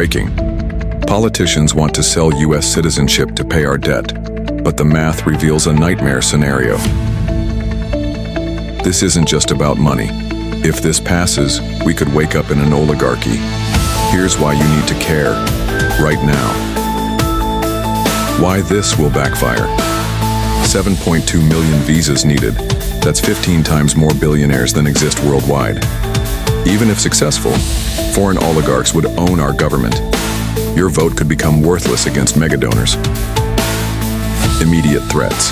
Breaking. Politicians want to sell U.S. citizenship to pay our debt, but the math reveals a nightmare scenario. This isn't just about money. If this passes, we could wake up in an oligarchy. Here's why you need to care, right now. Why this will backfire. 7.2 million visas needed. That's 15 times more billionaires than exist worldwide. Even if successful, foreign oligarchs would own our government. Your vote could become worthless against megadonors. Immediate threats.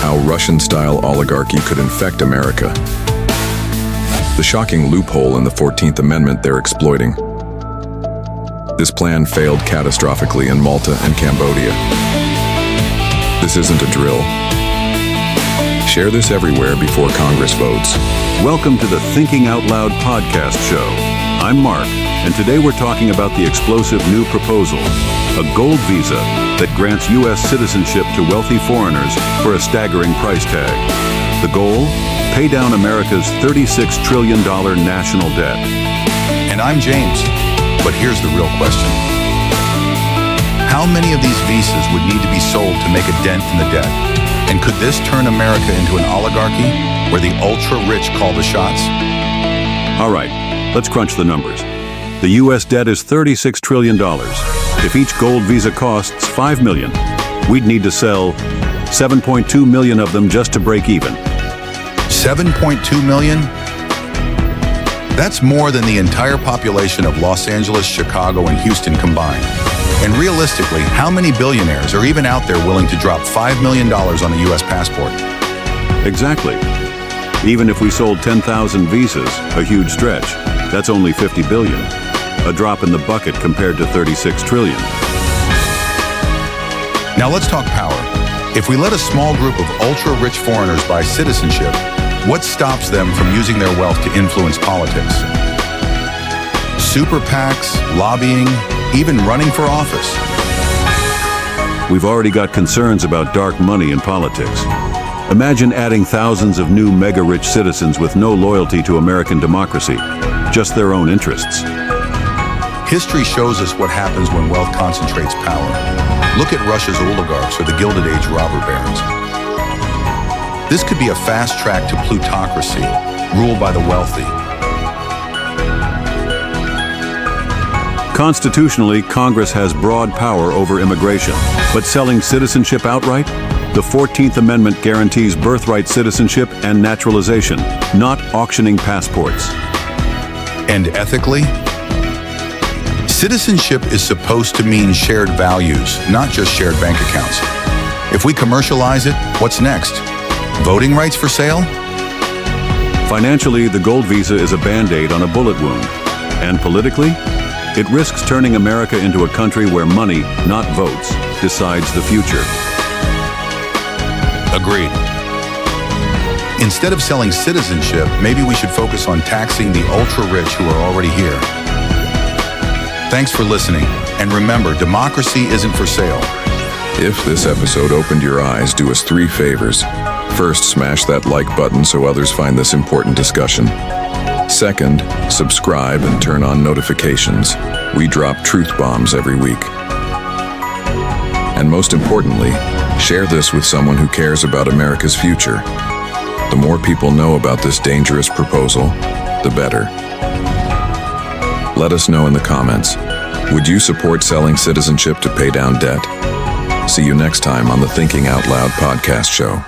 How Russian-style oligarchy could infect America. The shocking loophole in the 14th Amendment they're exploiting. This plan failed catastrophically in Malta and Cambodia. This isn't a drill. Share this everywhere before Congress votes. Welcome to the Thinking Out Loud podcast show. I'm Mark, and today we're talking about the explosive new proposal, a gold visa that grants U.S. citizenship to wealthy foreigners for a staggering price tag. The goal? Pay down America's $36 trillion national debt. And I'm James, but here's the real question. How many of these visas would need to be sold to make a dent in the debt? And could this turn America into an oligarchy where the ultra-rich call the shots? All right, let's crunch the numbers. The U.S. debt is $36 trillion. If each gold visa costs $5 million, we'd need to sell 7.2 million of them just to break even. 7.2 million? That's more than the entire population of Los Angeles, Chicago, and Houston combined. And realistically, how many billionaires are even out there willing to drop $5 million on a U.S. passport? Exactly. Even if we sold 10,000 visas, a huge stretch, that's only 50 billion. A drop in the bucket compared to 36 trillion. Now let's talk power. If we let a small group of ultra-rich foreigners buy citizenship, what stops them from using their wealth to influence politics? Super PACs, lobbying, even running for office. We've already got concerns about dark money in politics. Imagine adding thousands of new mega-rich citizens with no loyalty to American democracy, just their own interests. History shows us what happens when wealth concentrates power. Look at Russia's oligarchs or the Gilded Age robber barons. This could be a fast track to plutocracy, ruled by the wealthy. Constitutionally, Congress has broad power over immigration, but selling citizenship outright? The 14th Amendment guarantees birthright citizenship and naturalization, not auctioning passports. And ethically? Citizenship is supposed to mean shared values, not just shared bank accounts. If we commercialize it, what's next? Voting rights for sale? Financially, the gold visa is a band-aid on a bullet wound. And politically? It risks turning America into a country where money, not votes, decides the future. Agreed. Instead of selling citizenship, maybe we should focus on taxing the ultra-rich who are already here. Thanks for listening, and remember, democracy isn't for sale. If this episode opened your eyes, do us 3 favors. First, smash that like button so others find this important discussion. Second, subscribe and turn on notifications. We drop truth bombs every week. And most importantly, share this with someone who cares about America's future. The more people know about this dangerous proposal, the better. Let us know in the comments. Would you support selling citizenship to pay down debt? See you next time on the Thinking Out Loud podcast show.